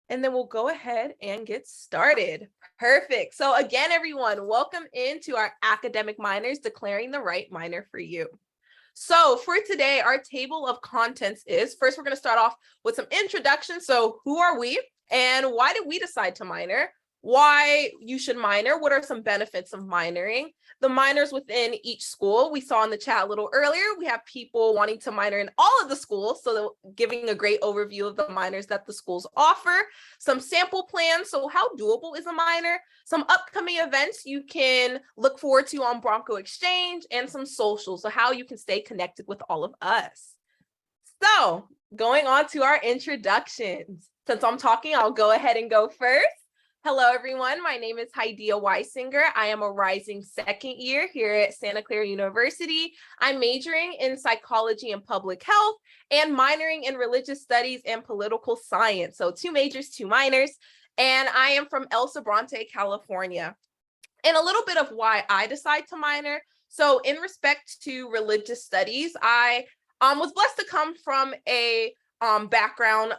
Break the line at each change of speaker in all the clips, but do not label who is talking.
and then we'll go ahead and get started. Perfect. So again, everyone, welcome into our academic minors declaring the right minor for you. So for today, our table of contents is, first, we're going to start off with some introduction. So who are we and why did we decide to minor? Why you should minor? What are some benefits of minoring? The minors within each school. We saw in the chat a little earlier, we have people wanting to minor in all of the schools. So giving a great overview of the minors that the schools offer, some sample plans. So how doable is a minor? Some upcoming events you can look forward to on Bronco Exchange, and some socials. So how you can stay connected with all of us. So going on to our introductions. Since I'm talking, I'll go ahead and go first. Hello, everyone. My name is Hydeia Weisinger. I am a rising second year here at Santa Clara University. I'm majoring in psychology and public health and minoring in religious studies and political science. So 2 majors, 2 minors. And I am from El Sobrante, California. And a little bit of why I decide to minor. So in respect to religious studies, I was blessed to come from a background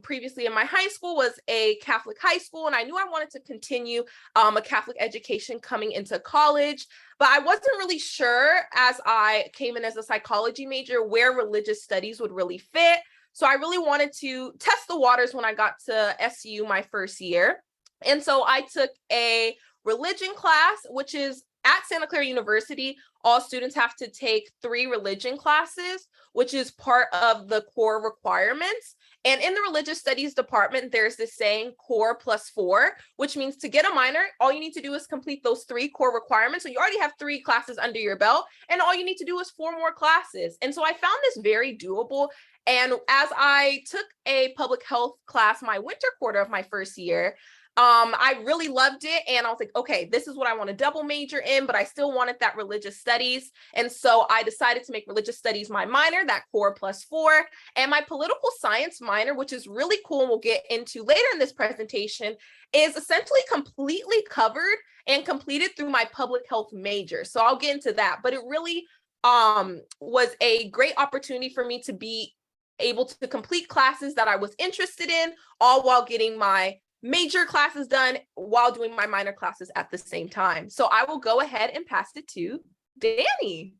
previously in my high school was a Catholic high school, and I knew I wanted to continue a Catholic education coming into college, but I wasn't really sure as I came in as a psychology major where religious studies would really fit. So I really wanted to test the waters when I got to SU my first year. And so I took a religion class, which is at Santa Clara University. All students have to take 3 religion classes, which is part of the core requirements. And in the religious studies department, there's this saying core plus 4, which means to get a minor, all you need to do is complete those 3 core requirements. So you already have 3 classes under your belt, and all you need to do is 4 more classes. And so I found this very doable. And as I took a public health class my winter quarter of my first year, I really loved it. And I was like, okay, this is what I want to double major in, but I still wanted that religious studies. And so I decided to make religious studies my minor, that core plus 4, and my political science minor, which is really cool and we'll get into later in this presentation, is essentially completely covered and completed through my public health major. So I'll get into that, but it really was a great opportunity for me to be able to complete classes that I was interested in, all while getting my major classes done while doing my minor classes at the same time. So I will go ahead and pass it to Dani.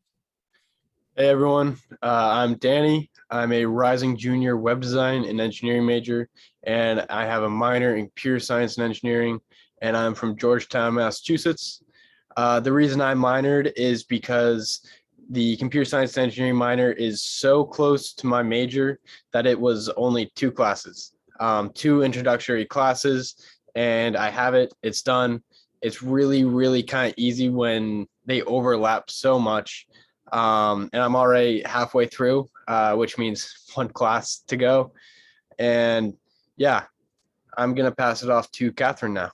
Hey everyone, I'm Dani. I'm a rising junior web design and engineering major, and I have a minor in pure science and engineering, and I'm from Georgetown, Massachusetts. The reason I minored is because the computer science and engineering minor is so close to my major that it was only 2 classes. 2 introductory classes, and I have it. It's done. It's really, really kind of easy when they overlap so much. And I'm already halfway through, which means 1 class to go. And yeah, I'm going to pass it off to Kathryn now.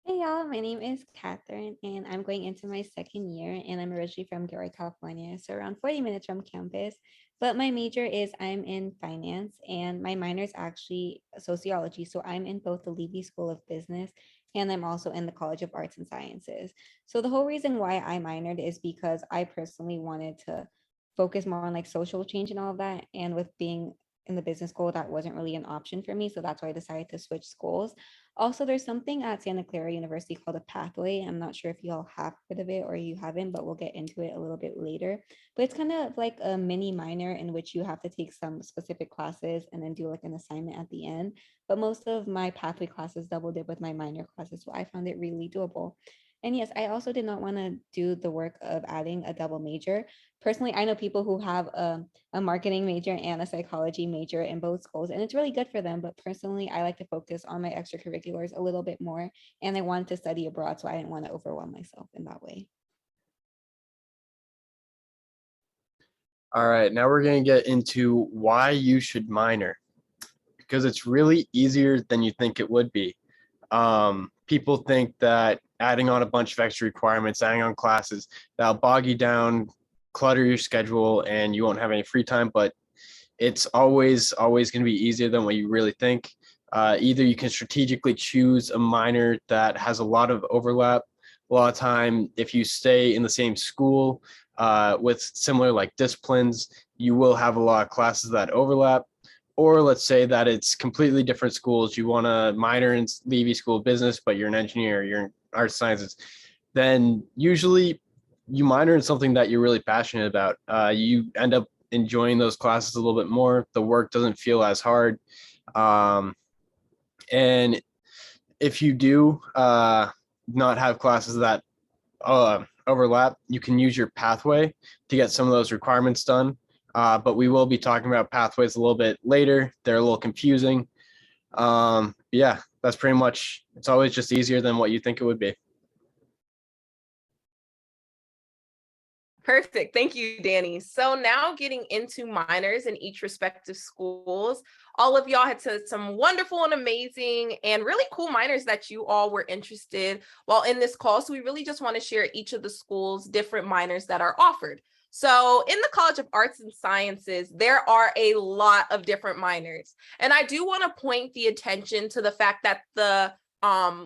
Hey y'all, my name is Katherine and I'm going into my 2nd year, and I'm originally from Gilroy, California, so around 40 minutes from campus. But my major is I'm in finance, and my minor is actually sociology. So I'm in both the Leavey School of Business and I'm also in the College of Arts and Sciences. So the whole reason why I minored is because I personally wanted to focus more on like social change and all of that. And with being in the business school, that wasn't really an option for me. So that's why I decided to switch schools. Also, there's something at Santa Clara University called a pathway. I'm not sure if you all have heard of it or you haven't, but we'll get into it a little bit later. But it's kind of like a mini minor in which you have to take some specific classes and then do like an assignment at the end. But most of my pathway classes double dip with my minor classes, so I found it really doable. And yes, I also did not want to do the work of adding a double major. Personally, I know people who have a marketing major and a psychology major in both schools, and it's really good for them. But personally, I like to focus on my extracurriculars a little bit more, and I wanted to study abroad, so I didn't want to overwhelm myself in that way.
All right, now we're going to get into why you should minor, because it's really easier than you think it would be. People think that adding on a bunch of extra requirements, adding on classes, that'll bog you down, clutter your schedule, and you won't have any free time, but it's always going to be easier than what you really think. Either you can strategically choose a minor that has a lot of overlap. A lot of time, if you stay in the same school with similar like disciplines, you will have a lot of classes that overlap. Or let's say that it's completely different schools. You want to minor in Leavey School of Business, but you're an engineer, you're in arts sciences. Then usually you minor in something that you're really passionate about. You end up enjoying those classes a little bit more. The work doesn't feel as hard. And if you do not have classes that overlap, you can use your pathway to get some of those requirements done. But we will be talking about pathways a little bit later. They're a little confusing. Yeah, that's pretty much, it's always just easier than what you think it would be.
Perfect. Thank you, Dani. So now getting into minors in each respective schools, all of y'all had said some wonderful and amazing and really cool minors that you all were interested while in this call. So we really just want to share each of the schools' different minors that are offered. So in the College of Arts and Sciences, there are a lot of different minors. And I do want to point the attention to the fact that the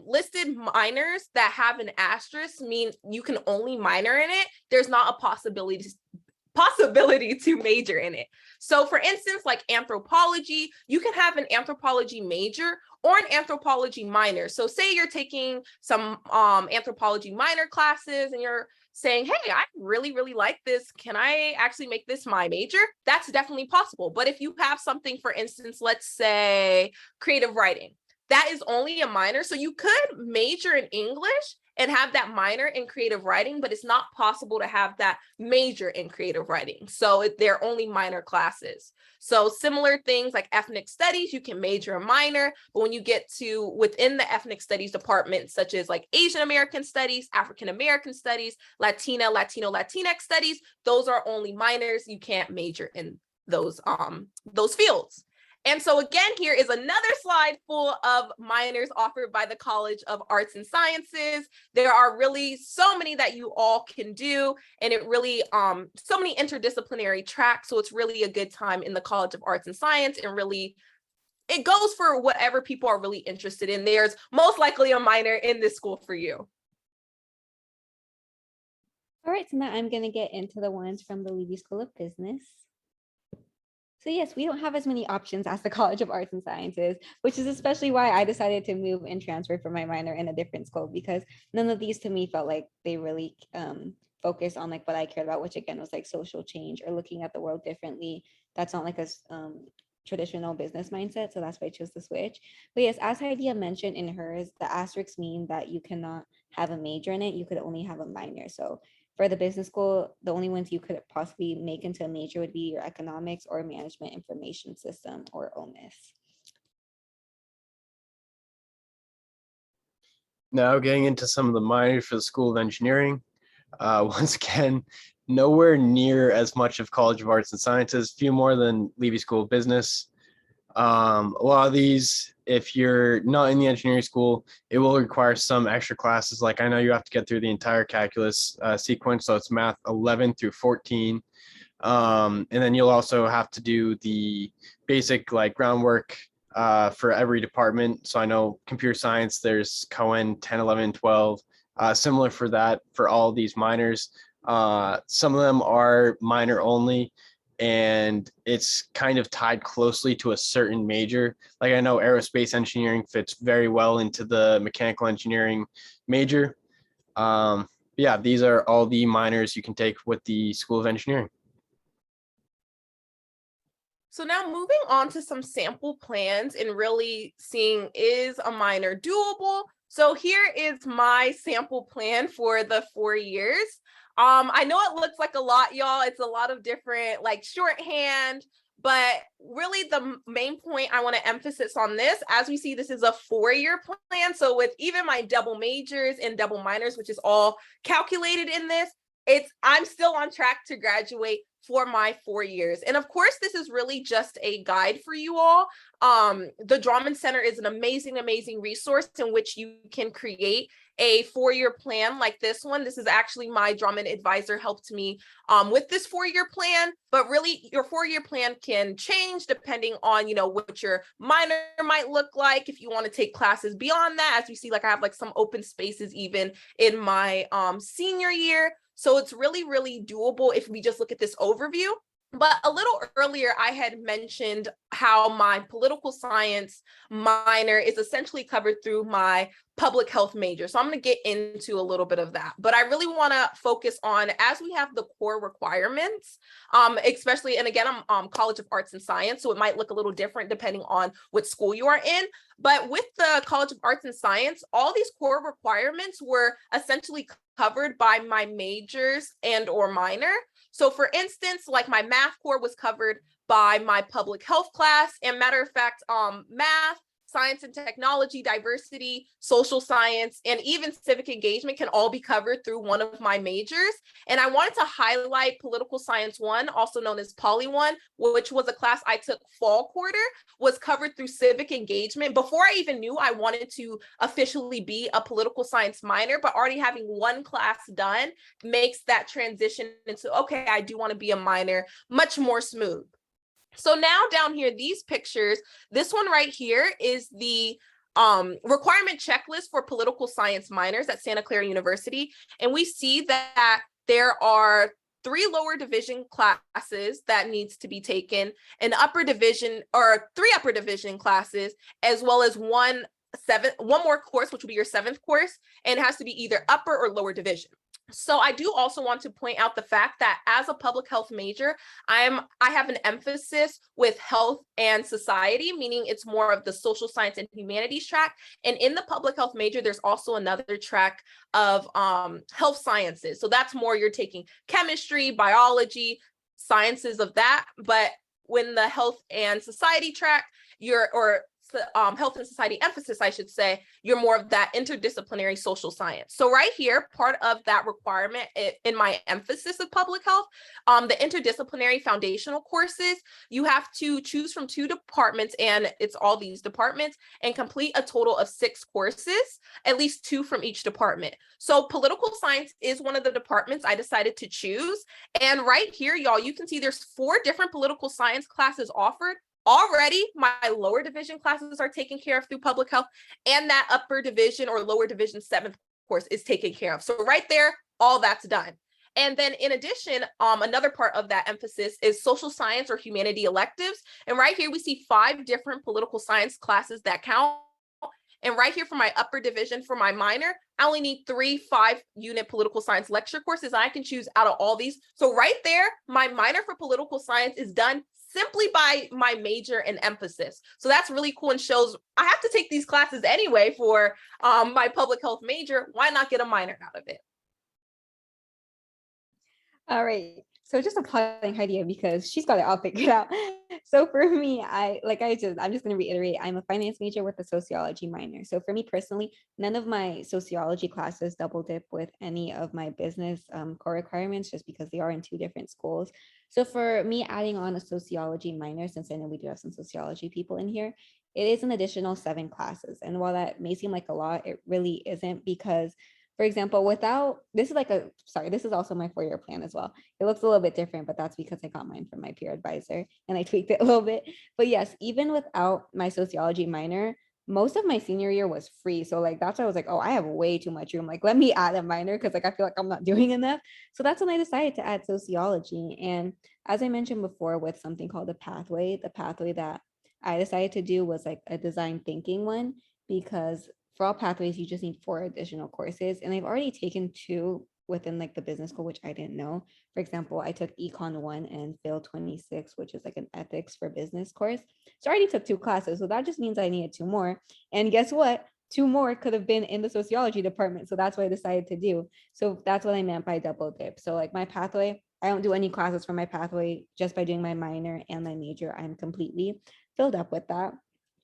listed minors that have an asterisk mean you can only minor in it. There's not a possibility to major in it. So for instance, like anthropology, you can have an anthropology major or an anthropology minor. So say you're taking some anthropology minor classes and you're saying, hey, I really, really like this. Can I actually make this my major? That's definitely possible. But if you have something, for instance, let's say creative writing, that is only a minor. So you could major in English and have that minor in creative writing, but it's not possible to have that major in creative writing. So they're only minor classes. So similar things like ethnic studies, you can major and minor, but when you get to within the ethnic studies department, such as like Asian American studies, African American studies, Latinx studies, those are only minors. You can't major in those fields. And so again, here is another slide full of minors offered by the College of Arts and Sciences. There are really so many that you all can do, and it really, so many interdisciplinary tracks. So it's really a good time in the College of Arts and Science, and really, it goes for whatever people are really interested in. There's most likely a minor in this school for you.
All right, so now I'm going to get into the ones from the Leavey School of Business. So yes, we don't have as many options as the College of Arts and Sciences, which is especially why I decided to move and transfer for my minor in a different school, because none of these to me felt like they really focused on like what I cared about, which again was like social change or looking at the world differently. That's not like a traditional business mindset. So that's why I chose to switch. But yes, as Hydeia mentioned in hers, the asterisks mean that you cannot have a major in it. You could only have a minor. So for the business school, the only ones you could possibly make into a major would be your economics or management information system, or OMIS.
Now getting into some of the minors for the School of Engineering. Once again, nowhere near as much of College of Arts and Sciences, few more than Leavey School of Business. A lot of these, if you're not in the engineering school, it will require some extra classes. Like I know you have to get through the entire calculus sequence, so it's math 11 through 14. And then you'll also have to do the basic like groundwork for every department. So I know computer science, there's Cohen 10, 11, 12, similar for that for all these minors. Some of them are minor only, and it's kind of tied closely to a certain major. Like I know aerospace engineering fits very well into the mechanical engineering major. Yeah, these are all the minors you can take with the School of Engineering.
So now moving on to some sample plans and really seeing, is a minor doable? So here is my sample plan for the 4 years. I know it looks like a lot, y'all. It's a lot of different like shorthand, but really the main point I want to emphasize on this, as we see, this is a 4-year plan. So with even my double majors and double minors, which is all calculated in this, I'm still on track to graduate for my 4 years. And of course, this is really just a guide for you all. The Drummond Center is an amazing, amazing resource in which you can create a 4-year plan like this one. This is actually my Drummond advisor helped me with this 4-year plan, but really your 4-year plan can change depending on, what your minor might look like. If you want to take classes beyond that, as we see, like I have like some open spaces even in my senior year. So it's really, really doable if we just look at this overview. But a little earlier, I had mentioned how my political science minor is essentially covered through my public health major. So I'm going to get into a little bit of that. But I really want to focus on, as we have the core requirements, especially, and again, I'm College of Arts and Science, so it might look a little different depending on what school you are in. But with the College of Arts and Science, all these core requirements were essentially covered by my majors and or minor. So for instance, like my math core was covered by my public health class, and matter of fact, math, science and technology, diversity, social science, and even civic engagement can all be covered through one of my majors. And I wanted to highlight political science 1, also known as Poly 1, which was a class I took fall quarter, was covered through civic engagement. Before I even knew I wanted to officially be a political science minor, but already having one class done makes that transition into, okay, I do want to be a minor much more smooth. So now down here, these pictures, this one right here is the requirement checklist for political science minors at Santa Clara University. And we see that there are 3 lower division classes that needs to be taken, an upper division or 3 upper division classes, as well as one more course, which will be your 7th course, and it has to be either upper or lower division. So I do also want to point out the fact that as a public health major, I have an emphasis with health and society, meaning it's more of the social science and humanities track. And in the public health major, there's also another track of health sciences. So that's more you're taking chemistry, biology, sciences of that. But when the health and society track, health and society emphasis, I should say, you're more of that interdisciplinary social science. So right here, part of that requirement in my emphasis of public health, the interdisciplinary foundational courses, you have to choose from 2 departments, and it's all these departments, and complete a total of 6 courses, at least 2 from each department. So political science is one of the departments I decided to choose. And right here, y'all, you can see there's 4 different political science classes offered. Already, my lower division classes are taken care of through public health, and that upper division or lower division 7th course is taken care of. So right there, all that's done. And then in addition, another part of that emphasis is social science or humanity electives. And right here, we see 5 different political science classes that count. And right here for my upper division, for my minor, I only need 3 5-unit political science lecture courses. I can choose out of all these. So right there, my minor for political science is done simply by my major and emphasis. So that's really cool and shows I have to take these classes anyway for my public health major. Why not get a minor out of it?
All right. So just applauding Hydeia because she's got it all figured out. So for me, I'm just going to reiterate, I'm a finance major with a sociology minor. So for me personally, none of my sociology classes double dip with any of my business core requirements just because they are in 2 different schools. So for me adding on a sociology minor, since I know we do have some sociology people in here, it is an additional 7 classes. And while that may seem like a lot, it really isn't because for example, this is also my 4-year plan as well. It looks a little bit different, but that's because I got mine from my peer advisor and I tweaked it a little bit. But yes, even without my sociology minor, most of my senior year was free. So that's why I was like, oh, I have way too much room. Let me add a minor because I feel like I'm not doing enough. So that's when I decided to add sociology. And as I mentioned before, with something called the pathway that I decided to do was a design thinking one because for all pathways, you just need 4 additional courses. And I've already taken 2 within the business school, which I didn't know. For example, I took Econ 1 and Phil 26, which is an ethics for business course. So I already took 2 classes. So that just means I needed 2 more. And guess what? 2 more could have been in the sociology department. So that's what I decided to do. So that's what I meant by double dip. So my pathway, I don't do any classes for my pathway. Just by doing my minor and my major, I'm completely filled up with that.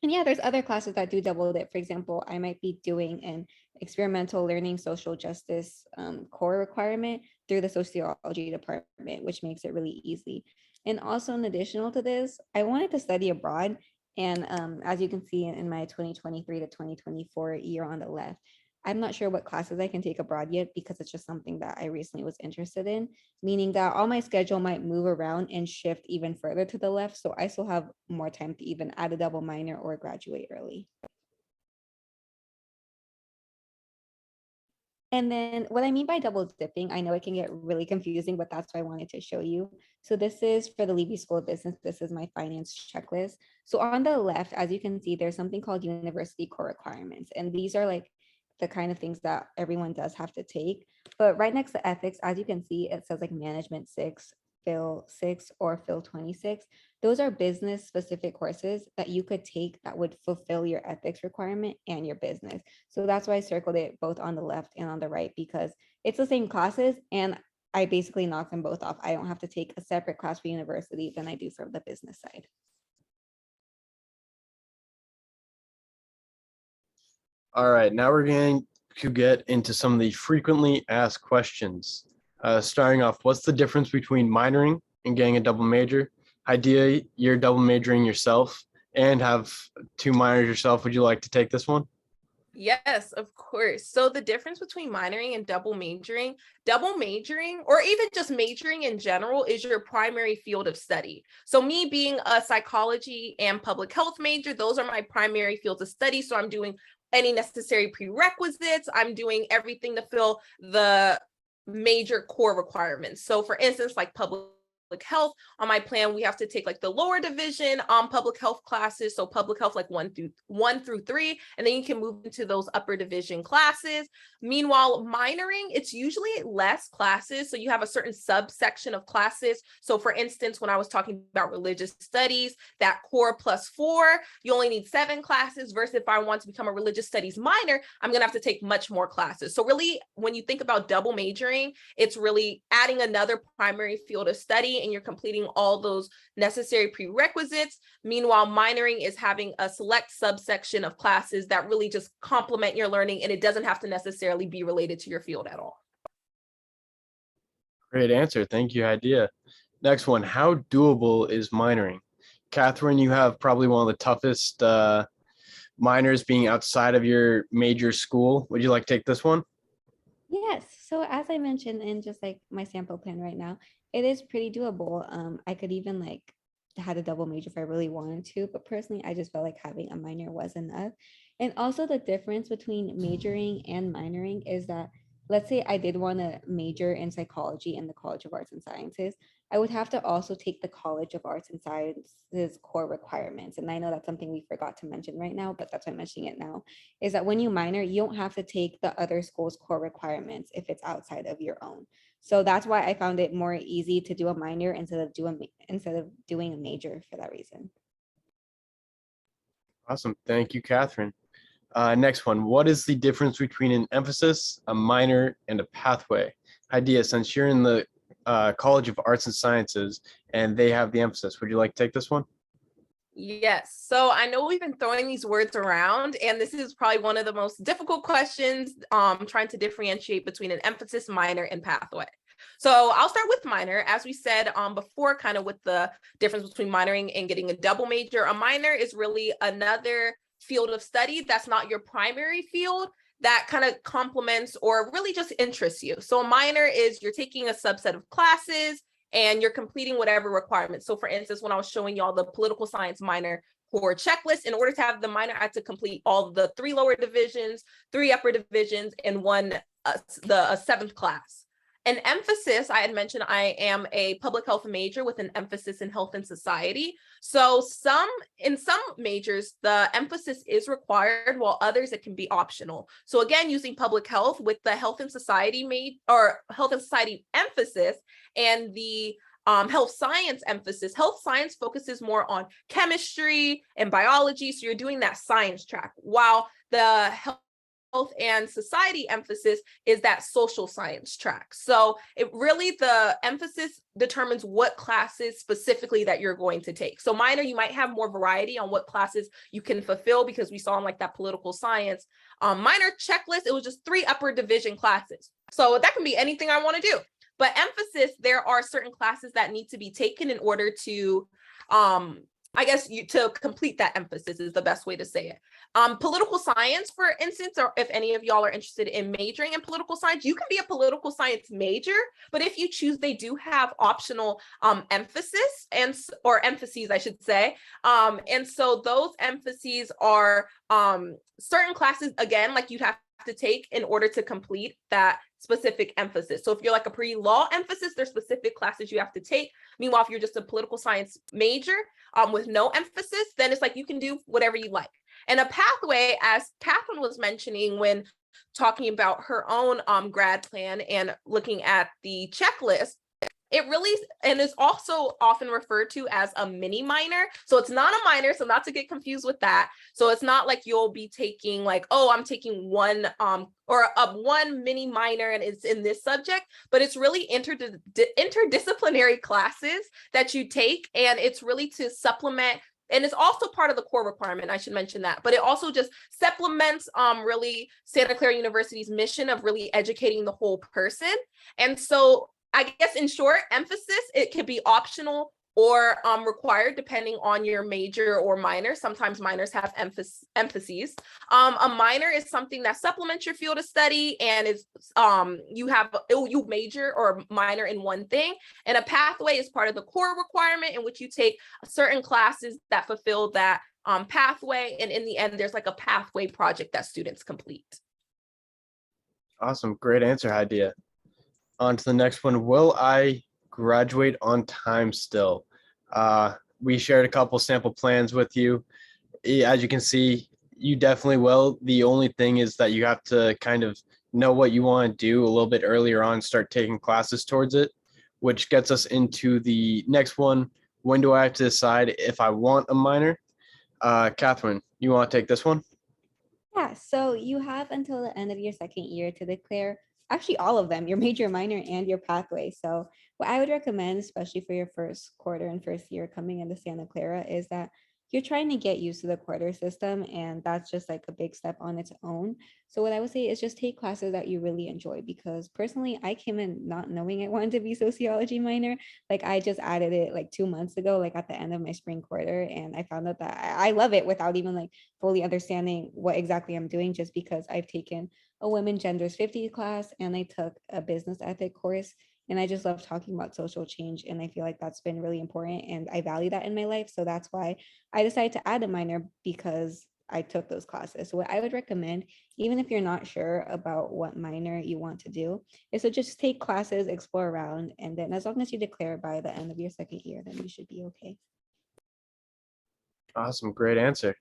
And yeah, there's other classes that do double dip. For example, I might be doing an experimental learning social justice core requirement through the sociology department, which makes it really easy. And also in additional to this, I wanted to study abroad. And as you can see in my 2023 to 2024 year on the left, I'm not sure what classes I can take abroad yet because it's just something that I recently was interested in, meaning that all my schedule might move around and shift even further to the left. So I still have more time to even add a double minor or graduate early. And then what I mean by double dipping, I know it can get really confusing, but that's why I wanted to show you. So this is for the Leavey School of Business. This is my finance checklist. So on the left, as you can see, there's something called university core requirements. And these are like the kind of things that everyone does have to take. But right next to ethics, as you can see, it says like management 6, Phil 6, or Phil 26. Those are business specific courses that you could take that would fulfill your ethics requirement and your business. So that's why I circled it both on the left and on the right, because it's the same classes and I basically knock them both off. I don't have to take a separate class for university than I do for the business side.
All right, now we're going to get into some of the frequently asked questions. Starting off, what's the difference between minoring and getting a double major? Hydeia, you're double majoring yourself and have 2 minors yourself. Would you like to take this one?
Yes, of course. So the difference between minoring and double majoring, or even just majoring in general, is your primary field of study. So me being a psychology and public health major, those are my primary fields of study. So I'm doing any necessary prerequisites. I'm doing everything to fill the major core requirements. So for instance, like public health, on my plan we have to take like the lower division public health classes, so public health like 1 through 3, and then you can move into those upper division classes. Meanwhile, minoring, it's usually less classes, so you have a certain subsection of classes. So for instance, when I was talking about religious studies, that core +4, you only need 7 classes, versus if I want to become a religious studies minor, I'm gonna have to take much more classes. So really, when you think about double majoring, it's really adding another primary field of study and you're completing all those necessary prerequisites. Meanwhile, minoring is having a select subsection of classes that really just complement your learning, and it doesn't have to necessarily be related to your field at all.
Great answer. Thank you, Hydeia. Next one, how doable is minoring? Kathryn, you have probably one of the toughest minors being outside of your major school. Would you like to take this one?
Yes. So as I mentioned in just like my sample plan right now, it is pretty doable. I could even like had a double major if I really wanted to, but personally, I just felt like having a minor was enough. And also the difference between majoring and minoring is that, let's say I did want to major in psychology in the College of Arts and Sciences, I would have to also take the College of Arts and Sciences core requirements. And I know that's something we forgot to mention right now, but that's why I'm mentioning it now, is that when you minor, you don't have to take the other school's core requirements if it's outside of your own. So that's why I found it more easy to do a minor instead of doing a major for that reason.
Awesome. Thank you, Kathryn. Next one, what is the difference between an emphasis, a minor, and a pathway? Hydeia, since you're in the College of Arts and Sciences and they have the emphasis, would you like to take this one?
Yes. So I know we've been throwing these words around, and this is probably one of the most difficult questions, trying to differentiate between an emphasis, minor, and pathway. So I'll start with minor. As we said before, kind of with the difference between minoring and getting a double major, a minor is really another field of study that's not your primary field, that kind of complements or really just interests you. So a minor is you're taking a subset of classes and you're completing whatever requirements. So for instance, when I was showing y'all the political science minor core checklist, in order to have the minor, I had to complete all the 3 lower divisions, 3 upper divisions, and the 7th class. An emphasis, I had mentioned I am a public health major with an emphasis in health and society. So in some majors, the emphasis is required, while others it can be optional. So again, using public health with the health and society health and society emphasis and the health science emphasis. Health science focuses more on chemistry and biology. So you're doing that science track, while the health and society emphasis is that social science track. So it really, the emphasis determines what classes specifically that you're going to take. So minor, you might have more variety on what classes you can fulfill, because we saw in like that political science minor checklist, it was just 3 upper division classes. So that can be anything I want to do. But emphasis, there are certain classes that need to be taken in order to to complete that emphasis is the best way to say it. Political science, for instance, or if any of y'all are interested in majoring in political science, you can be a political science major, but if you choose, they do have optional emphasis or emphases, I should say. And so those emphases are certain classes, again, like you'd have to take in order to complete that specific emphasis. So if you're like a pre-law emphasis, there's specific classes you have to take. Meanwhile, if you're just a political science major with no emphasis, then it's like you can do whatever you like. And a pathway, as Kathryn was mentioning when talking about her own grad plan and looking at the checklist, it really, and is also often referred to as a mini minor. So it's not a minor, so not to get confused with that. So it's not like you'll be taking like, oh, I'm taking one one mini minor and it's in this subject, but it's really interdisciplinary classes that you take, and it's really to supplement. And it's also part of the core requirement, I should mention that, but it also just supplements really Santa Clara University's mission of really educating the whole person. And so I guess in short, emphasis, it can be optional or required depending on your major or minor. Sometimes minors have emphases. A minor is something that supplements your field of study, and is you major or minor in one thing. And a pathway is part of the core requirement in which you take certain classes that fulfill that pathway. And in the end, there's like a pathway project that students complete.
Awesome. Great answer, Hydeia. On to the next one. Will I graduate on time still? We shared a couple sample plans with you. As you can see, you definitely will. The only thing is that you have to kind of know what you want to do a little bit earlier on, start taking classes towards it, which gets us into the next one. When do I have to decide if I want a minor? Kathryn, you want to take this one?
Yeah, so you have until the end of your second year to declare actually all of them, your major, minor, and your pathway. So what I would recommend, especially for your first quarter and first year coming into Santa Clara, is that you're trying to get used to the quarter system, and that's just like a big step on its own. So what I would say is just take classes that you really enjoy, because personally, I came in not knowing I wanted to be sociology minor. Like I just added it like 2 months ago, like at the end of my spring quarter, and I found out that I love it without even like fully understanding what exactly I'm doing, just because I've taken a women genders 50 class and I took a business ethic course, and I just love talking about social change, and I feel like that's been really important and I value that in my life. So that's why I decided to add a minor, because I took those classes. So what I would recommend, even if you're not sure about what minor you want to do, is to just take classes, explore around, and then as long as you declare by the end of your second year, then you should be okay.
Awesome. Great answer.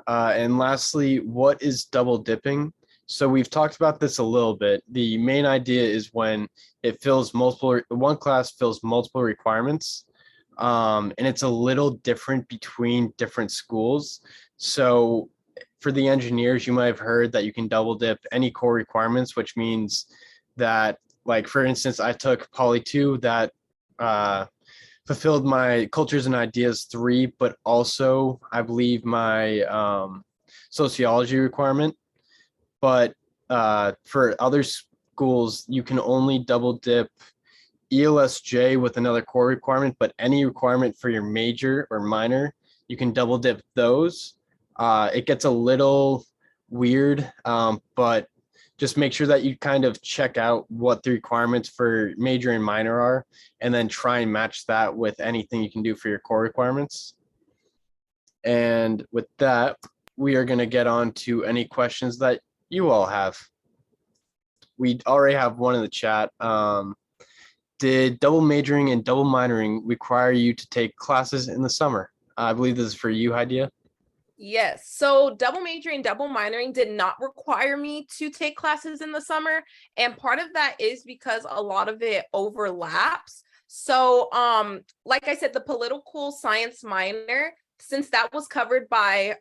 And lastly, what is double dipping? So we've talked about this a little bit. The main idea is when it fills one class fills multiple requirements, and it's a little different between different schools. So for the engineers, you might have heard that you can double dip any core requirements, which means that, like, for instance, I took Poly 2 that fulfilled my cultures and ideas 3, but also I believe my sociology requirement. But for other schools, you can only double dip ELSJ with another core requirement, but any requirement for your major or minor, you can double dip those. It gets a little weird, but just make sure that you kind of check out what the requirements for major and minor are, and then try and match that with anything you can do for your core requirements. And with that, we are going to get on to any questions that you all have. We already have one in the chat. Did double majoring and double minoring require you to take classes in the summer? I believe this is for you, Hydeia.
Yes. So double majoring, double minoring did not require me to take classes in the summer. And part of that is because a lot of it overlaps. So like I said, the political science minor, since that was covered by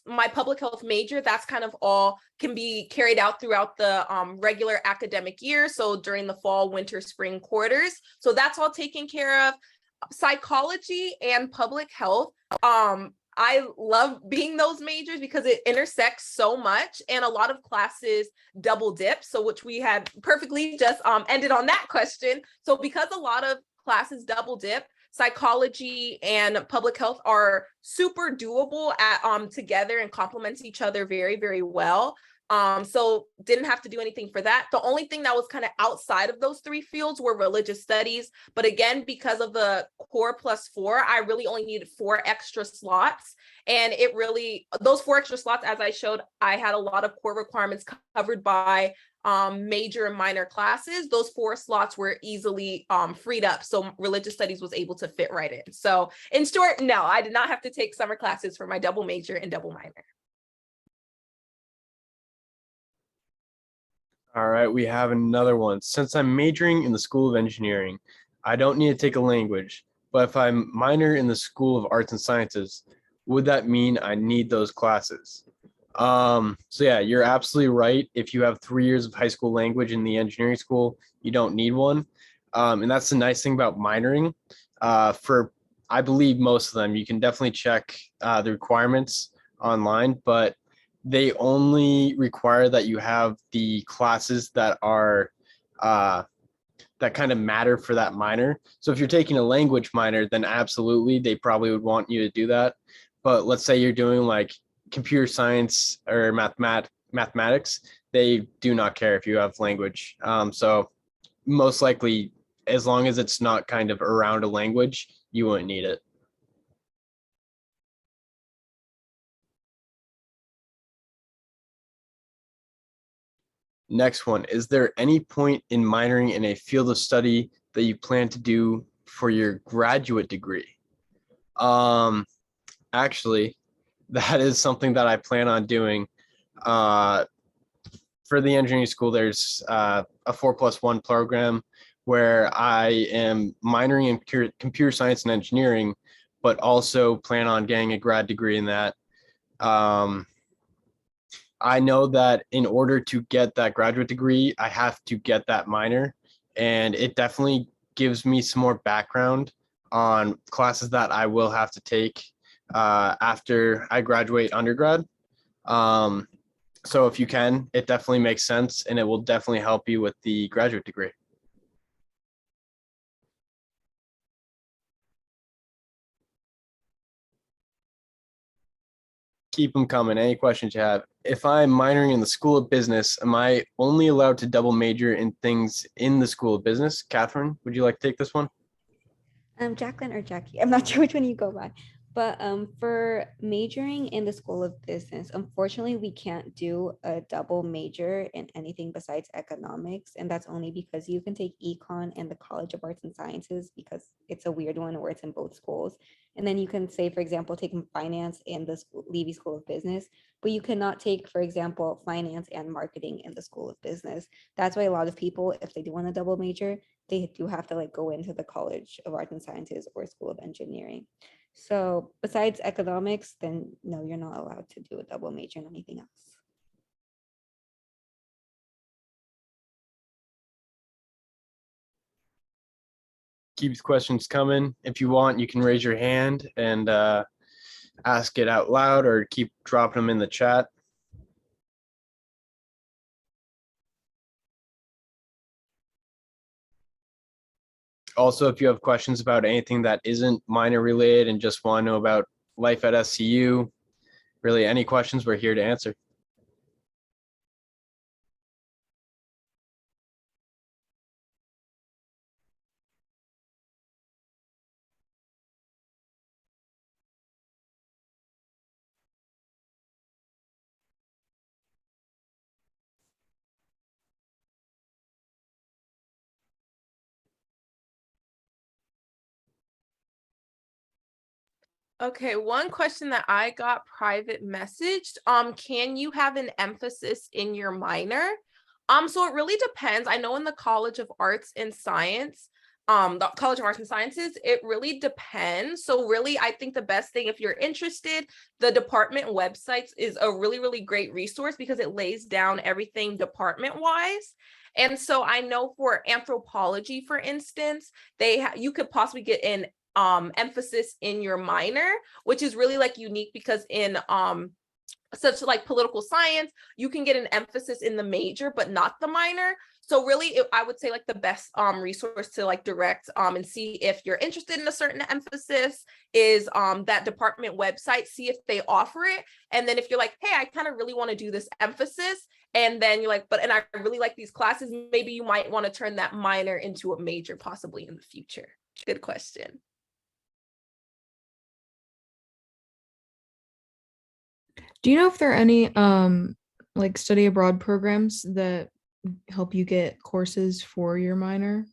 my public health major, that's kind of all can be carried out throughout the regular academic year. So during the fall, winter, spring quarters. So that's all taken care of. Psychology and public health. I love being those majors because it intersects so much, and a lot of classes double dip. So which we had perfectly just ended on that question. So because a lot of classes double dip, psychology and public health are super doable at together and complements each other very, very well. So didn't have to do anything for that. The only thing that was kind of outside of those 3 fields were religious studies. But again, because of the core +4, I really only needed 4 extra slots. And it really, those 4 extra slots, as I showed, I had a lot of core requirements covered by major and minor classes. Those 4 slots were easily freed up. So religious studies was able to fit right in. So in short, no, I did not have to take summer classes for my double major and double minor.
All right, we have another one. Since I'm majoring in the School of Engineering, I don't need to take a language, but if I'm minor in the School of Arts and Sciences, would that mean I need those classes? So yeah, you're absolutely right. If you have 3 years of high school language in the engineering school, you don't need one. And that's the nice thing about minoring. For I believe most of them, you can definitely check the requirements online, but they only require that you have the classes that are that kind of matter for that minor. So if you're taking a language minor, then absolutely they probably would want you to do that. But let's say you're doing like computer science or mathematics, they do not care if you have language. So most likely, as long as it's not kind of around a language, you wouldn't need it. Next one, is there any point in minoring in a field of study that you plan to do for your graduate degree? Actually, that is something that I plan on doing. For the engineering school, there's a 4+1 program where I am minoring in computer science and engineering, but also plan on getting a grad degree in that. I know that in order to get that graduate degree, I have to get that minor, and it definitely gives me some more background on classes that I will have to take after I graduate undergrad. So if you can, it definitely makes sense, and it will definitely help you with the graduate degree. Keep them coming. Any questions you have? If I'm minoring in the School of Business, am I only allowed to double major in things in the School of Business? Kathryn, would you like to take this one?
Jacqueline or Jackie, I'm not sure which one you go by. But for majoring in the School of Business, unfortunately, we can't do a double major in anything besides economics. And that's only because you can take econ in the College of Arts and Sciences because it's a weird one where it's in both schools. And then you can say, for example, take finance in the Leavey School of Business, but you cannot take, for example, finance and marketing in the School of Business. That's why a lot of people, if they do want a double major, they do have to like go into the College of Arts and Sciences or School of Engineering. So besides economics, then no, you're not allowed to do a double major in anything else.
Keep questions coming. If you want, you can raise your hand and ask it out loud or keep dropping them in the chat. Also, if you have questions about anything that isn't minor related and just want to know about life at SCU, really any questions, we're here to answer.
Okay, one question that I got private messaged, can you have an emphasis in your minor? So it really depends. I know in the College of Arts and Science, the College of Arts and Sciences, it really depends. So really, I think the best thing, if you're interested, the department websites is a really, really great resource because it lays down everything department-wise. And so I know for anthropology, for instance, you could possibly get an emphasis in your minor, which is really like unique because in such like political science, you can get an emphasis in the major, but not the minor. So really, I would say like the best resource to like direct and see if you're interested in a certain emphasis is that department website, see if they offer it. And then if you're like, hey, I kind of really want to do this emphasis, and then you're like, and I really like these classes, maybe you might want to turn that minor into a major possibly in the future. Good question.
Do you know if there are any like study abroad programs that help you get courses for your minor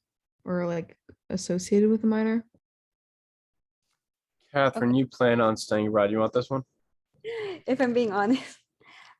or like associated with a minor?
Kathryn, you plan on studying abroad. You want this one?
If I'm being honest.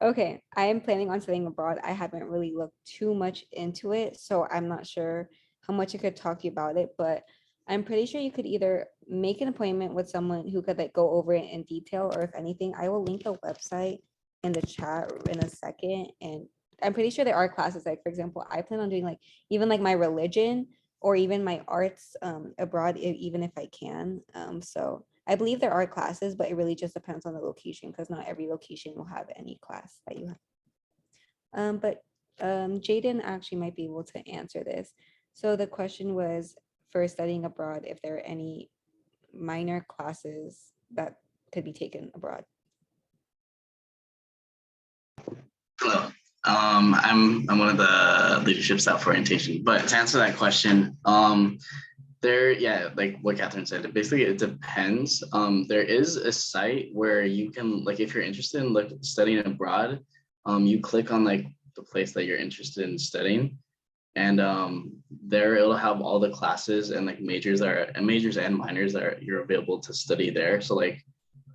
Okay, I am planning on studying abroad. I haven't really looked too much into it, so I'm not sure how much I could talk to you about it, but I'm pretty sure you could either make an appointment with someone who could like go over it in detail, or if anything, I will link the website in the chat in a second. And I'm pretty sure there are classes, like for example, I plan on doing like even like my religion or even my arts abroad, even if I can. So I believe there are classes, but it really just depends on the location, because not every location will have any class that you have. But Jaden actually might be able to answer this. So the question was, for studying abroad, if there are any minor classes that could be taken abroad.
Hello. I'm one of the leadership staff for orientation. But to answer that question, like what Kathryn said, basically it depends. There is a site where you can, like, if you're interested in studying abroad, you click on like the place that you're interested in studying, and there it'll have all the classes and like majors and minors that you're available to study there. So like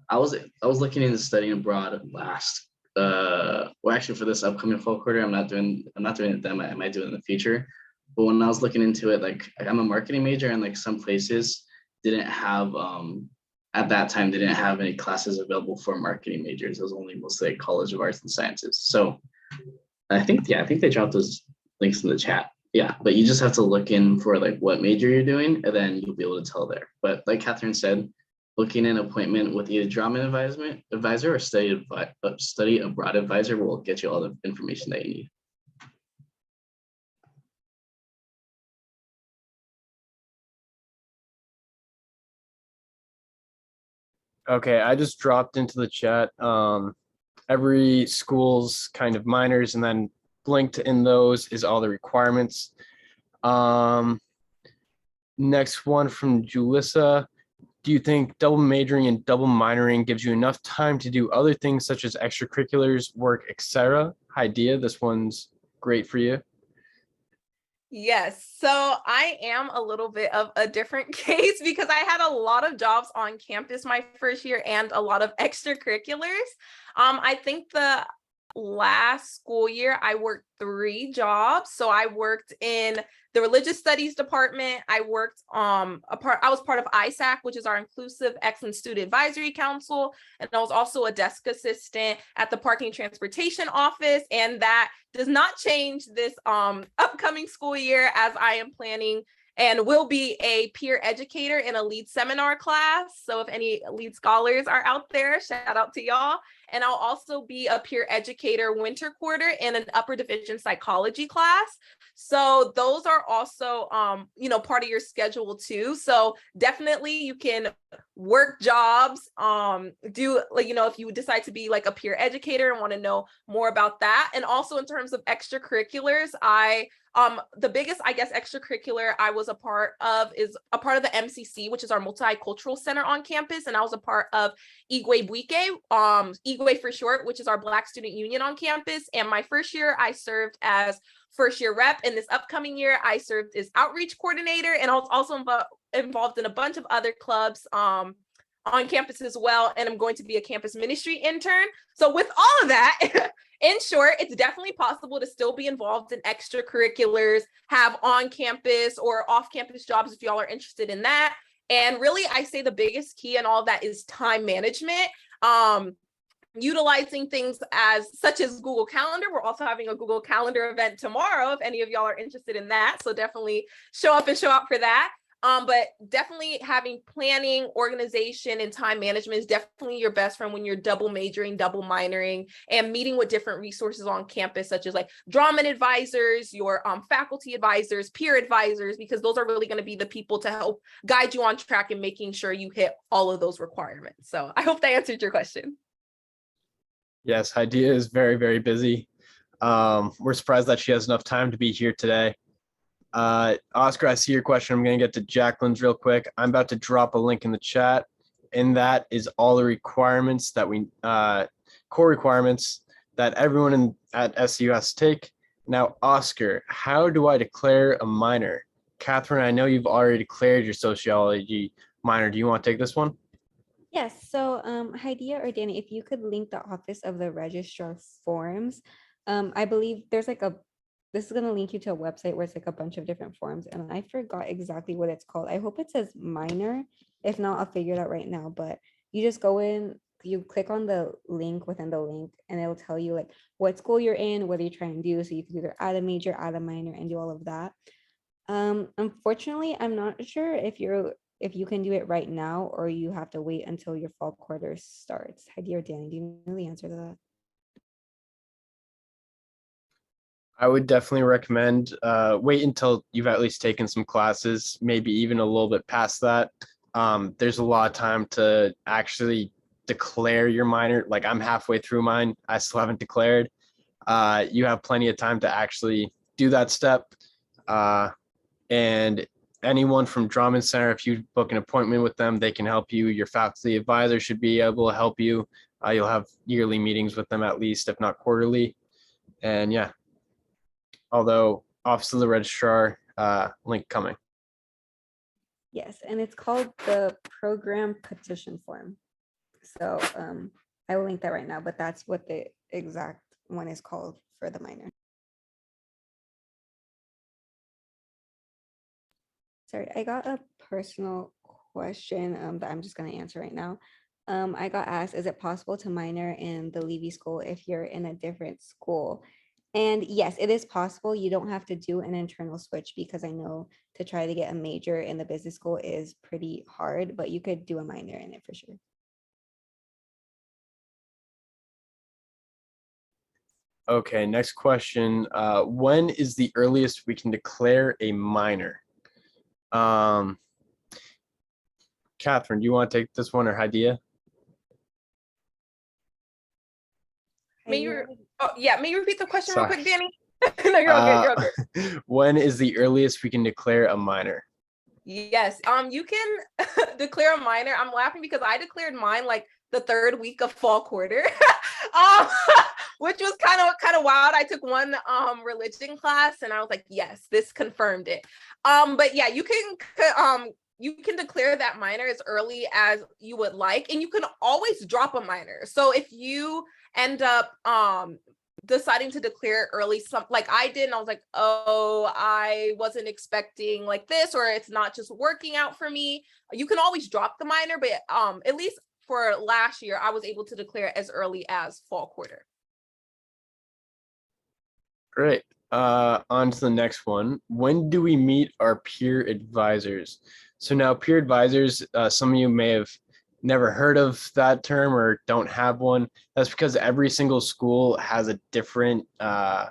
I was looking into studying abroad last actually for this upcoming fall quarter. I'm not doing it then. I might do it in the future. But when I was looking into it, like I'm a marketing major, and like some places didn't have at that time didn't have any classes available for marketing majors. It was only mostly like College of Arts and Sciences. So I think they dropped those links in the chat. Yeah, but you just have to look in for like what major you're doing, and then you'll be able to tell there. But like Kathryn said, booking an appointment with either drama advisor or study abroad advisor will get you all the information that you need.
Okay, I just dropped into the chat every school's kind of minors, and then linked in those is all the requirements. Next one from Julissa. Do you think double majoring and double minoring gives you enough time to do other things such as extracurriculars, work, etc.? Hydeia, this one's great for you.
Yes, so I am a little bit of a different case because I had a lot of jobs on campus my first year and a lot of extracurriculars. I think the last school year I worked 3 jobs. So I worked in the religious studies department. I worked I was part of ISAC, which is our Inclusive Excellence Student Advisory Council, and I was also a desk assistant at the Parking and Transportation office. And that does not change this upcoming school year, as I am planning and will be a peer educator in a lead seminar class. So if any lead scholars are out there, shout out to y'all. And I'll also be a peer educator winter quarter in an upper division psychology class. So those are also, part of your schedule too. So definitely you can work jobs, do like, if you decide to be like a peer educator and want to know more about that. And also in terms of extracurriculars, the biggest, I guess, extracurricular I was a part of is a part of the MCC, which is our multicultural center on campus. And I was a part of Igwe Buike, Igwe for short, which is our Black Student Union on campus. And my first year, I served as first year rep. And this upcoming year, I served as outreach coordinator. And I was also involved in a bunch of other clubs on campus as well. And I'm going to be a campus ministry intern. So with all of that, in short, it's definitely possible to still be involved in extracurriculars, have on-campus or off-campus jobs if y'all are interested in that. And really, I say the biggest key in all of that is time management. Utilizing things such as Google Calendar. We're also having a Google Calendar event tomorrow if any of y'all are interested in that. So definitely show up and show out for that. But definitely having planning, organization, and time management is definitely your best friend when you're double majoring, double minoring, and meeting with different resources on campus, such as like drama advisors, your faculty advisors, peer advisors, because those are really going to be the people to help guide you on track and making sure you hit all of those requirements. So I hope that answered your question.
Yes, Hydeia is very, very busy. We're surprised that she has enough time to be here today. Oscar, I see your question. I'm going to get to Jacqueline's real quick. I'm about to drop a link in the chat. And that is all the requirements that core requirements that everyone at SU has to take. Now, Oscar, how do I declare a minor? Kathryn, I know you've already declared your sociology minor. Do you want to take this one?
Yes, so Hydeia or Dani, if you could link the office of the registrar forms, I believe there's like this is gonna link you to a website where it's like a bunch of different forms, and I forgot exactly what it's called. I hope it says minor. If not, I'll figure it out right now. But you just go in, you click on the link within the link, and it'll tell you like what school you're in, what you're trying to do. So you can either add a major, add a minor, and do all of that. Unfortunately, I'm not sure if you can do it right now or you have to wait until your fall quarter starts. Hydeia or Dani, do you know the answer to that?
I would definitely recommend wait until you've at least taken some classes, maybe even a little bit past that. There's a lot of time to actually declare your minor. Like I'm halfway through mine. I still haven't declared. You have plenty of time to actually do that step. And anyone from Drummond Center, if you book an appointment with them, they can help you. Your faculty advisor should be able to help you. You'll have yearly meetings with them at least, if not quarterly. And yeah, although Office of the Registrar, link coming.
Yes, and it's called the program petition form. So I will link that right now, but that's what the exact one is called for the minor. Sorry, I got a personal question that I'm just going to answer right now. I got asked, is it possible to minor in the Leavey School if you're in a different school? And yes, it is possible. You don't have to do an internal switch because I know to try to get a major in the business school is pretty hard, but you could do a minor in it for sure.
Okay, next question. When is the earliest we can declare a minor? Kathryn, do you want to take this one or Hydeia?
May you repeat the question real
Sorry.
quick, Dani? No, you're all good. You're all good.
When is the earliest we can declare a minor?
Yes, you can declare a minor. I'm laughing because I declared mine like the third week of fall quarter, which was kind of wild. I took one religion class and I was like, yes, this confirmed it. But yeah, you can declare that minor as early as you would like, and you can always drop a minor. So if you end up deciding to declare early, like I did, and I was like, oh, I wasn't expecting like this, or it's not just working out for me, you can always drop the minor. But at least for last year, I was able to declare as early as fall quarter.
Great. On to the next one. When do we meet our peer advisors? So now peer advisors, some of you may have never heard of that term or don't have one. That's because every single school has a different, or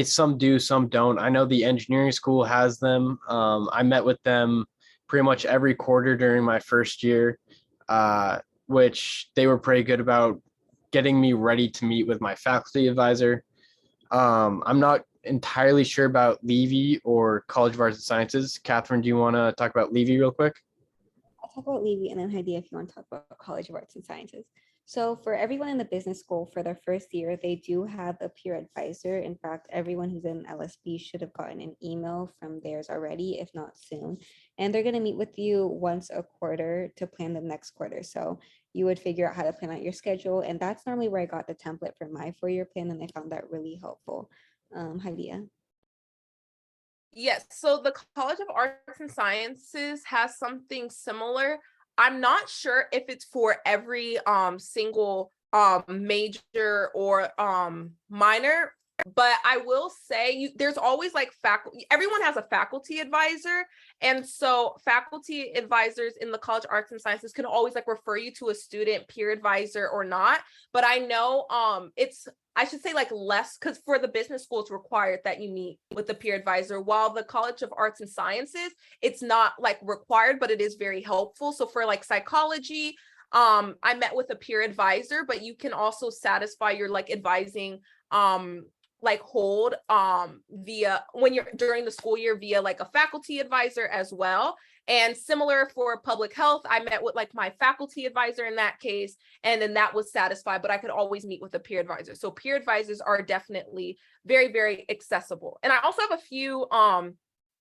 some do, some don't. I know the engineering school has them. I met with them pretty much every quarter during my first year, which they were pretty good about getting me ready to meet with my faculty advisor. I'm not entirely sure about Leavey or College of Arts and Sciences. Kathryn, do you want to talk about Leavey real quick?
I'll talk about Leavey and then Hydeia if you want to talk about College of Arts and Sciences. So for everyone in the business school for their first year, they do have a peer advisor. In fact, everyone who's in LSB should have gotten an email from theirs already, if not soon. And they're going to meet with you once a quarter to plan the next quarter. So you would figure out how to plan out your schedule. And that's normally where I got the template for my 4-year plan. And I found that really helpful. Hydeia.
Yes, so the College of Arts and Sciences has something similar. I'm not sure if it's for every single major or minor. But I will say there's always like faculty, everyone has a faculty advisor. And so faculty advisors in the College of Arts and Sciences can always like refer you to a student peer advisor or not. But I know I should say like less, because for the business school, it's required that you meet with the peer advisor, while the College of Arts and Sciences, it's not like required, but it is very helpful. So for like psychology, I met with a peer advisor, but you can also satisfy your like advising like hold via when you're during the school year via like a faculty advisor as well. And similar for public health, I met with like my faculty advisor in that case, and then that was satisfied, but I could always meet with a peer advisor. So peer advisors are definitely very, very accessible. And I also have a few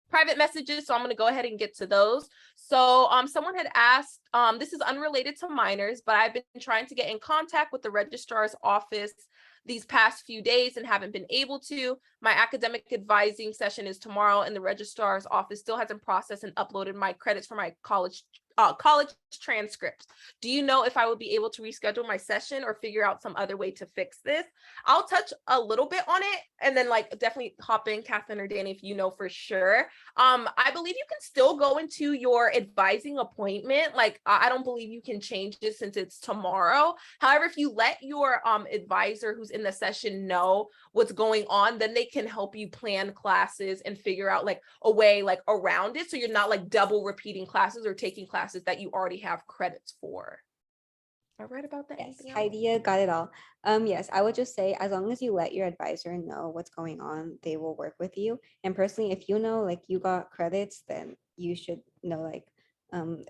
private messages, so I'm going to go ahead and get to those. So someone had asked, this is unrelated to minors, but I've been trying to get in contact with the registrar's office these past few days and haven't been able to. My academic advising session is tomorrow, and the registrar's office still hasn't processed and uploaded my credits for my college transcripts. Do you know if I will be able to reschedule my session or figure out some other way to fix this? I'll touch a little bit on it and then like definitely hop in, Kathryn or Dani, if you know for sure. I believe you can still go into your advising appointment. Like I don't believe you can change it since it's tomorrow. However, if you let your advisor who's in the session know what's going on, then they can help you plan classes and figure out like a way like around it, so you're not like double repeating classes or taking classes that you already have credits for. Am I right about that?
Yes, Hydeia got it all. Yes, I would just say as long as you let your advisor know what's going on, they will work with you. And personally, if you know like you got credits, then you should know like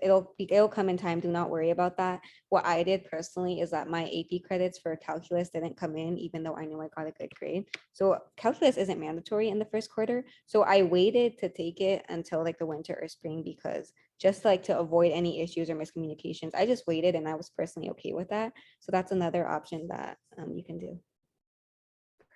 it'll come in time. Do not worry about that. What I did personally is that my AP credits for calculus didn't come in, even though I knew I got a good grade. So calculus isn't mandatory in the first quarter. So I waited to take it until like the winter or spring, because just like to avoid any issues or miscommunications, I just waited, and I was personally okay with that. So that's another option that you can do.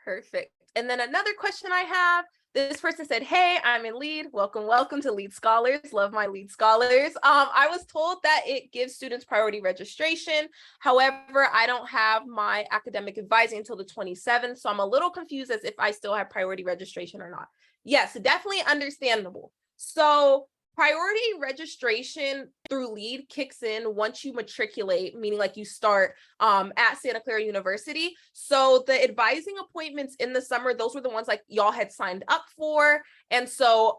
Perfect. And then another question I have, this person said, hey, I'm in lead. Welcome to Lead Scholars. Love my Lead Scholars. I was told that it gives students priority registration. However, I don't have my academic advising until the 27th. So I'm a little confused as if I still have priority registration or not. Yes, definitely understandable. So priority registration through LEAD kicks in once you matriculate, meaning like you start at Santa Clara University. So the advising appointments in the summer, those were the ones like y'all had signed up for. And so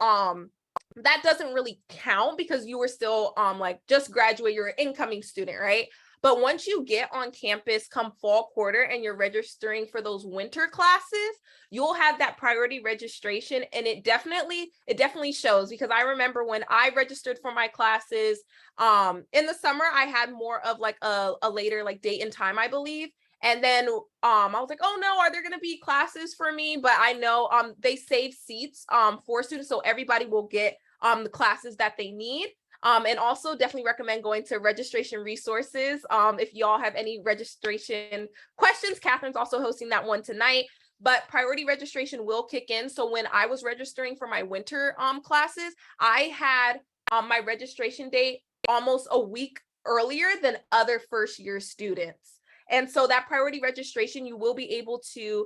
that doesn't really count because you were still like just graduate, you're an incoming student, right? But once you get on campus come fall quarter and you're registering for those winter classes, you'll have that priority registration. And it definitely shows, because I remember when I registered for my classes in the summer, I had more of like a later like date and time, I believe. And then I was like, oh no, are there going to be classes for me? But I know they save seats for students, so everybody will get the classes that they need. And also definitely recommend going to registration resources. If y'all have any registration questions, Kathryn's also hosting that one tonight. But priority registration will kick in. So when I was registering for my winter classes, I had my registration date almost a week earlier than other first year students. And so that priority registration, you will be able to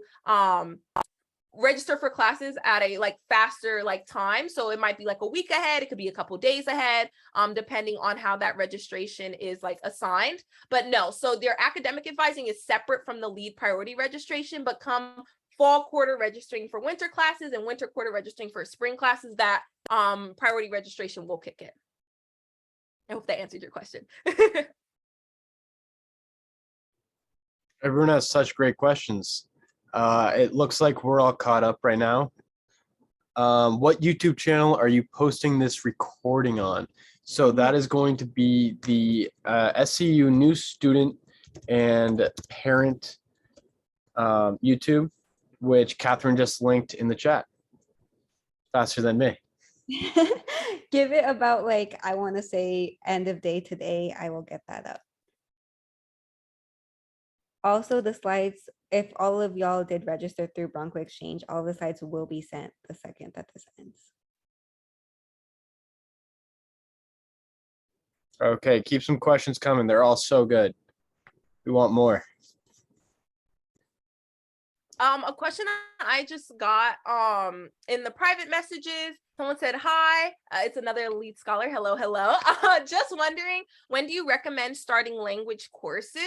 register for classes at a like faster like time. So it might be like a week ahead, it could be a couple days ahead, depending on how that registration is like assigned. But no, so their academic advising is separate from the LEAD priority registration, but come fall quarter registering for winter classes and winter quarter registering for spring classes, that priority registration will kick in. I hope that answered your question.
Everyone has such great questions. It looks like we're all caught up right now. What YouTube channel are you posting this recording on? So that is going to be the SCU New Student and Parent YouTube, which Kathryn just linked in the chat. Faster than me.
Give it about like, I want to say end of day today, I will get that up. Also, the slides, if all of y'all did register through Bronco Exchange, all the slides will be sent the second that this ends.
Okay, keep some questions coming. They're all so good. We want more.
A question I just got in the private messages. Someone said, hi, it's another lead scholar. Hello, hello. Just wondering, when do you recommend starting language courses?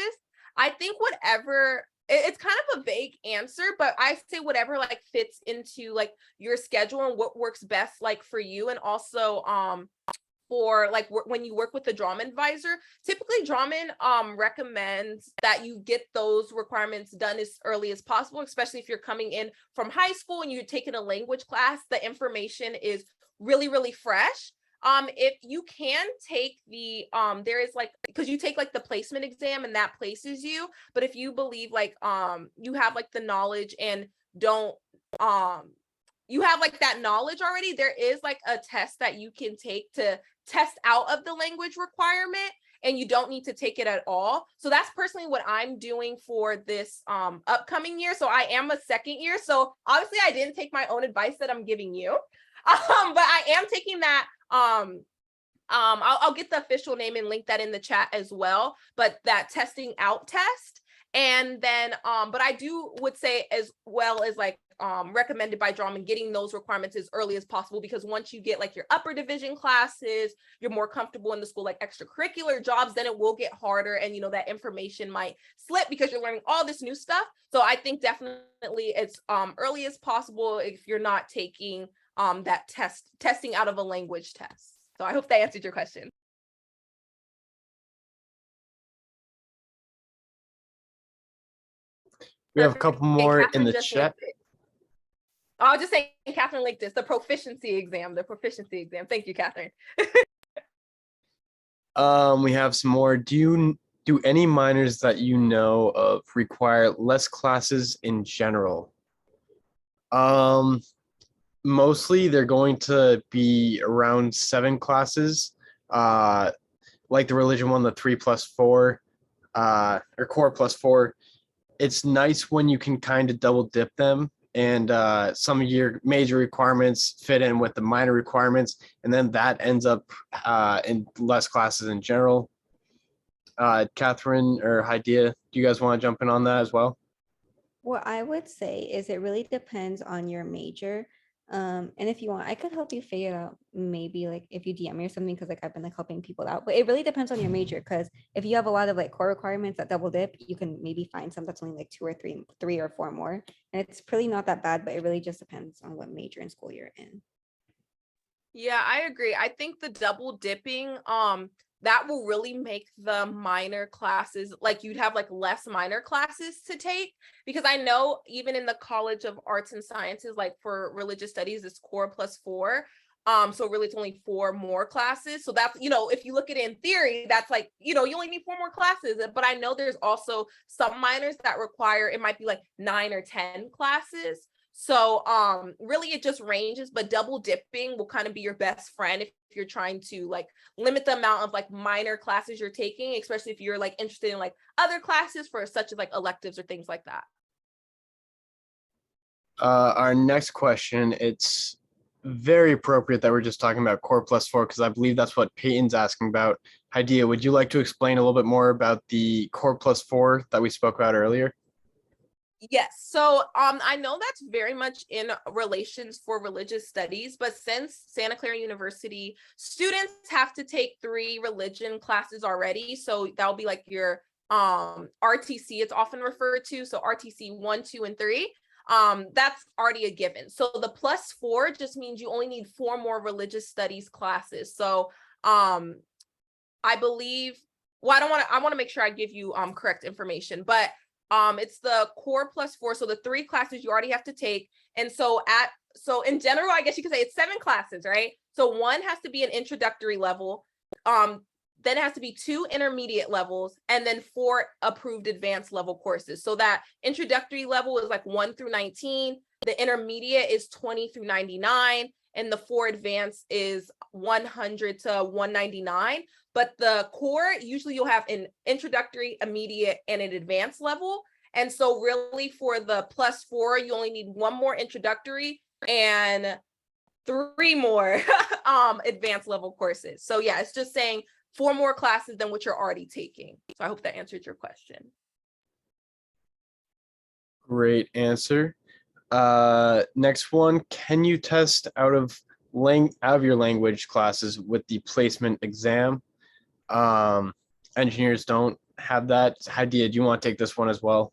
I think whatever, it's kind of a vague answer, but I say whatever like fits into like your schedule and what works best like for you. And also for like when you work with the drama advisor, typically Drummond recommends that you get those requirements done as early as possible, especially if you're coming in from high school and you're taking a language class. The information is really, really fresh. If you can take the there is like, because you take like the placement exam and that places you, but if you believe like you have like the knowledge and don't you have like that knowledge already, there is like a test that you can take to test out of the language requirement, and you don't need to take it at all. So that's personally what I'm doing for this upcoming year. So I am a second year. So obviously I didn't take my own advice that I'm giving you, but I am taking that. I'll get the official name and link that in the chat as well, but that testing out test. And then, but I would say as well as like recommended by Drummond, getting those requirements as early as possible, because once you get like your upper division classes, you're more comfortable in the school, like extracurricular jobs, then it will get harder. And, you know, that information might slip because you're learning all this new stuff. So I think definitely it's early as possible if you're not taking that testing out of a language test. So I hope that answered your question.
We have a couple more in the chat.
I'll just say Kathryn linked this, the proficiency exam. Thank you, Kathryn.
We have some more. Do any minors that you know of require less classes in general? Mostly they're going to be around 7 classes, like the religion one, the 3+4, or core +4. It's nice when you can kind of double dip them, and some of your major requirements fit in with the minor requirements, and then that ends up in less classes in general. Kathryn or Hydeia, do you guys want to jump in on that as well?
What I would say is it really depends on your major. And if you want, I could help you figure it out, maybe like if you DM me or something, because like I've been like helping people out, but it really depends on your major. Because if you have a lot of like core requirements that double dip, you can maybe find some that's only like 2 or 3 or 4 more, and it's really not that bad, but it really just depends on what major in school you're in.
Yeah, I agree. I think the double dipping, that will really make the minor classes, like you'd have like less minor classes to take, because I know even in the College of Arts and Sciences, like for religious studies, it's core +4. So really it's only 4 more classes. So that's, you know, if you look at it in theory, that's like, you know, you only need 4 more classes. But I know there's also some minors that require, it might be like 9 or 10 classes. So really it just ranges, but double dipping will kind of be your best friend if you're trying to like limit the amount of like minor classes you're taking, especially if you're like interested in like other classes for such as like electives or things like that.
Our next question, it's very appropriate that we're just talking about core +4, because I believe that's what Peyton's asking about. Hydeia, would you like to explain a little bit more about the core +4 that we spoke about earlier?
Yes. So I know that's very much in relations for religious studies, but since Santa Clara University students have to take 3 religion classes already, so that'll be like your RTC, it's often referred to. So RTC 1, 2, and 3. That's already a given. So the +4 just means you only need 4 more religious studies classes. So I believe, well, I want to make sure I give you correct information, but it's the core +4. So the 3 classes you already have to take. And so in general, I guess you could say it's 7 classes, right? So 1 has to be an introductory level. Then it has to be 2 intermediate levels, and then 4 approved advanced level courses. So that introductory level is like 1 through 19. The intermediate is 20 through 99. And the 4 advanced is 100 to 199. But the core, usually you'll have an introductory, immediate, and an advanced level. And so really for the +4, you only need 1 more introductory and 3 more advanced level courses. So yeah, it's just saying 4 more classes than what you're already taking. So I hope that answered your question.
Great answer. Next one, can you test out of your language classes with the placement exam? Engineers don't have that. Hydeia, do you want to take this one as well?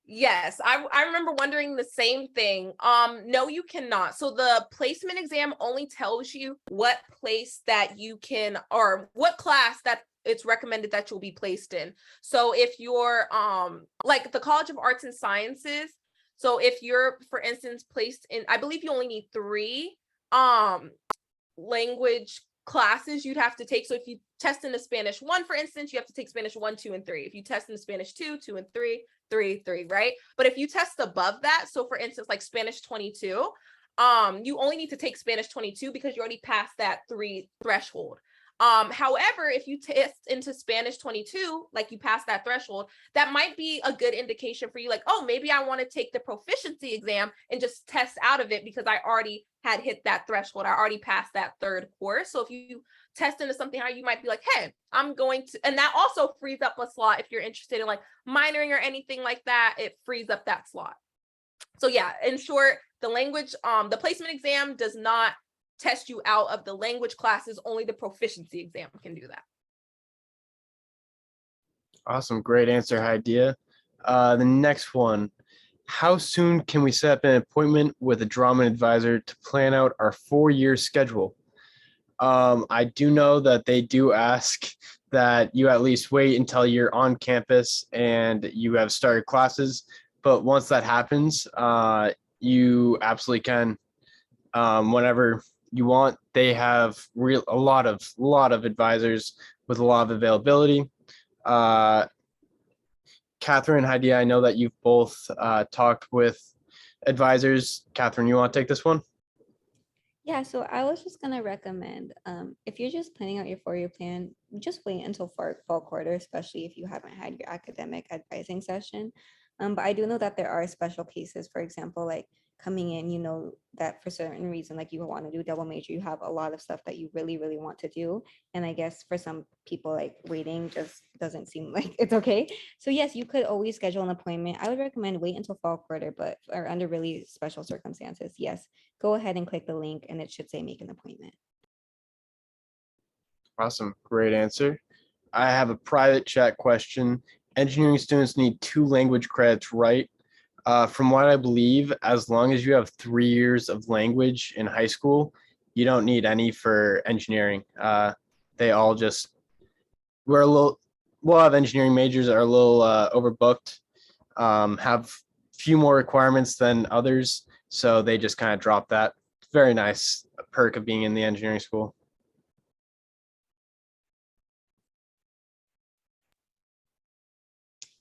Yes, I remember wondering the same thing. No, you cannot. So the placement exam only tells you what place that you can, or what class that it's recommended that you'll be placed in. So if you're like the College of Arts and Sciences, so if you're, for instance, placed in, I believe you only need 3 language classes you'd have to take. So if you test in the Spanish 1, for instance, you have to take Spanish 1, 2, and 3. If you test in the Spanish 2, 2, and 3, 3, 3, right? But if you test above that, so for instance, like Spanish 22, you only need to take Spanish 22 because you already passed that 3 threshold. However, if you test into Spanish 22, like you pass that threshold, that might be a good indication for you, like, oh, maybe I want to take the proficiency exam and just test out of it because I already had hit that threshold. I already passed that 3rd course. So if you test into something how you might be like, hey, I'm going to, and that also frees up a slot if you're interested in like minoring or anything like that, it frees up that slot. So yeah, in short, the language, the placement exam does not test you out of the language classes, only the proficiency exam can do that.
Awesome, great answer, Hydeia. The next one, how soon can we set up an appointment with a drama advisor to plan out our 4-year schedule? I do know that they do ask that you at least wait until you're on campus and you have started classes. But once that happens, you absolutely can, whenever you want. They have a lot of advisors with a lot of availability. Kathryn, Hydeia, I know that you've both talked with advisors. Kathryn, you want to take this one?
Yeah, so I was just gonna recommend, if you're just planning out your 4-year plan, just wait until fall quarter, especially if you haven't had your academic advising session. But I do know that there are special cases, for example, like coming in, you know, that for certain reason, like you want to do double major, you have a lot of stuff that you really, really want to do. And I guess for some people, like waiting just doesn't seem like it's okay. So yes, you could always schedule an appointment. I would recommend wait until fall quarter, but or under really special circumstances, yes, go ahead and click the link and it should say make an appointment.
Awesome, great answer. I have a private chat question. Engineering students need 2 language credits, right? From what I believe, as long as you have 3 years of language in high school, you don't need any for engineering. They all just, a lot of engineering majors are a little overbooked, have few more requirements than others, so they just kind of drop that. Very nice perk of being in the engineering school.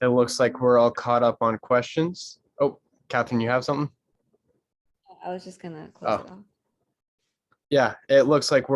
It looks like we're all caught up on questions. Oh, Kathryn, you have something?
I was just gonna close it off.
Yeah, it looks like we're